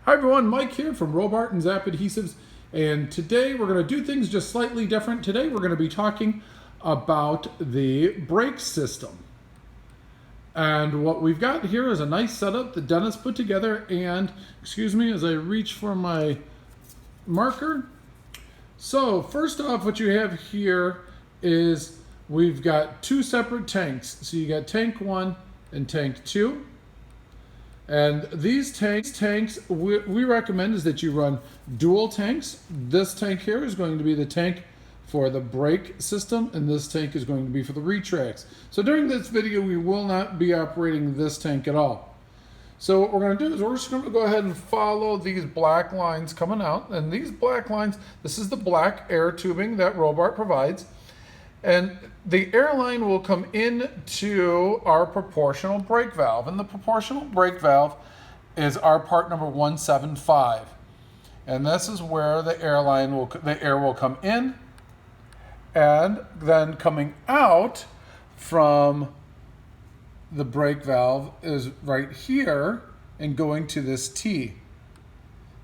Hi everyone, Mike here from Robart and Zap Adhesives, and today we're going to do things just slightly different. Today we're going to be talking about the brake system. And what we've got here is a nice setup that Dennis put together, and excuse me as I reach for my marker. So first off, what you have here is we've got two separate tanks. So you got tank 1 and tank 2. And these tanks we recommend is that you run dual tanks. This tank here is going to be the tank for the brake system, and this tank is going to be for the retracts. So during this video, we will not be operating this tank at all. So what we're going to do is we're just going to go ahead and follow these black lines coming out. And these black lines, this is the black air tubing that Robart provides. And the air line will come into our proportional brake valve. And the proportional brake valve is our part number 175. And this is where the air will come in, and then coming out from the brake valve is right here and going to this T.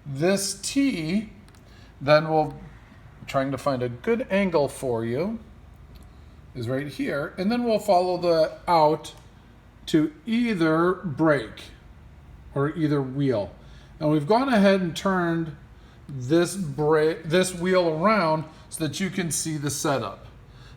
This T then will, trying to find a good angle for you, is right here, and then we'll follow the out to either brake or either wheel. And we've gone ahead and turned this wheel around so that you can see the setup.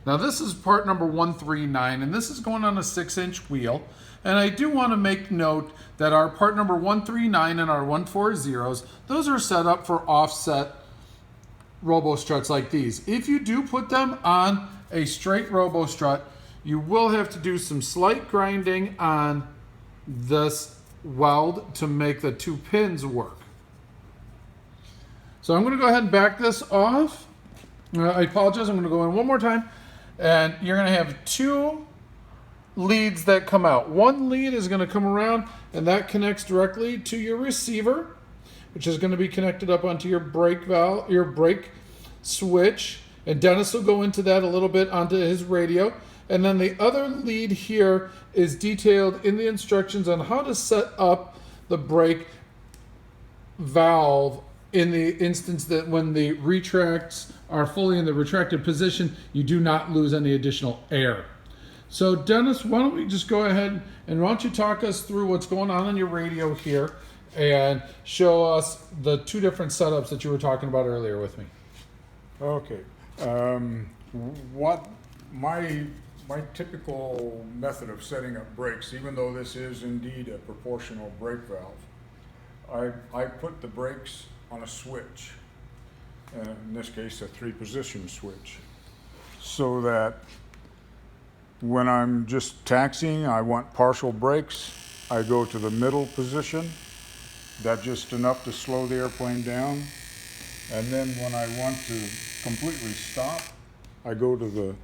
Now this is part number 139, and this is going on a 6-inch wheel. And I do want to make note that our part number 139 and our 140s, those are set up for offset robo struts like these. If you do put them on a straight robo strut, you will have to do some slight grinding on this weld to make the two pins work. So I'm going to go ahead and back this off. I apologize, I'm going to go in one more time. And you're going to have two leads that come out. One lead is going to come around, and that connects directly to your receiver, which is going to be connected up onto your brake valve, your brake switch. And Dennis will go into that a little bit onto his radio. And then the other lead here is detailed in the instructions on how to set up the brake valve in the instance that when the retracts are fully in the retracted position, you do not lose any additional air. So Dennis, why don't we just go ahead and why don't you talk us through what's going on your radio here and show us the two different setups that you were talking about earlier with me. Okay. What my typical method of setting up brakes, even though this is indeed a proportional brake valve, I put the brakes on a switch, in this case a 3-position switch, so that when I'm just taxiing, I want partial brakes, I go to the middle position. That's just enough to slow the airplane down. And then when I want to completely stop, I go to the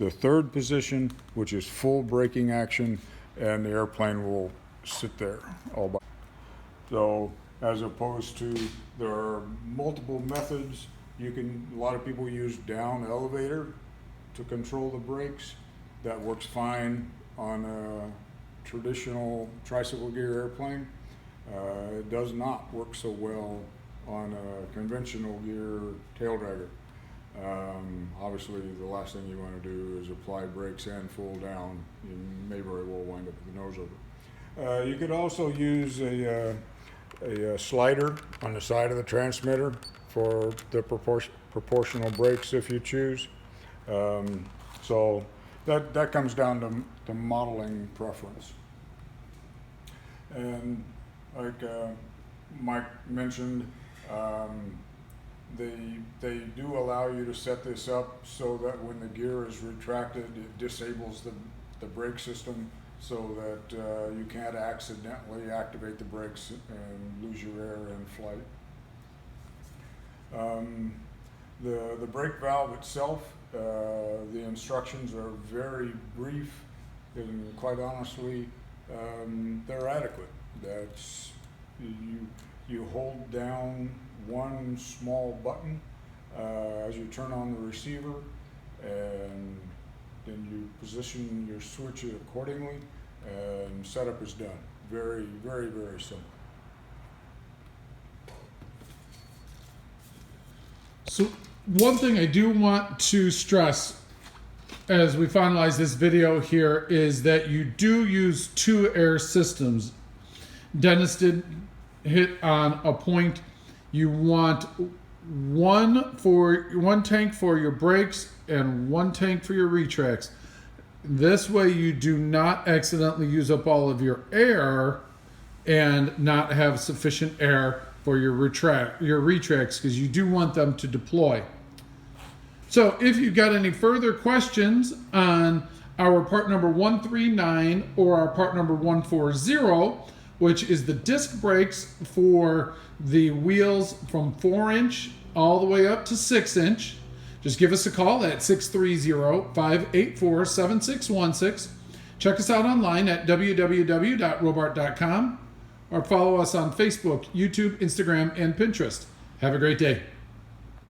3rd position, which is full braking action, and the airplane will sit there all by. So as opposed to, there are multiple methods. A lot of people use down elevator to control the brakes. That works fine on a traditional tricycle gear airplane. It does not work so well on a conventional gear tail dragger. Obviously, the last thing you want to do is apply brakes and full down. You may very well wind up with the nose over. You could also use a slider on the side of the transmitter for the proportional brakes if you choose. So that comes down to modeling preference. And like Mike mentioned, they do allow you to set this up so that when the gear is retracted, it disables the brake system so that you can't accidentally activate the brakes and lose your air in flight. The brake valve itself, the instructions are very brief, and quite honestly, they're adequate. That's you hold down one small button as you turn on the receiver, and then you position your switch accordingly, and setup is done. Very, very, very simple. So one thing I do want to stress as we finalize this video here is that you do use 2 air systems. Dennis did hit on a point. You want one tank for your brakes and 1 tank for your retracts. This way you do not accidentally use up all of your air and not have sufficient air for your retracts, because you do want them to deploy. So if you've got any further questions on our part number 139 or our part number 140, which is the disc brakes for the wheels from 4-inch all the way up to 6-inch, just give us a call at 630-584-7616. Check us out online at www.robart.com or follow us on Facebook, YouTube, Instagram, and Pinterest. Have a great day.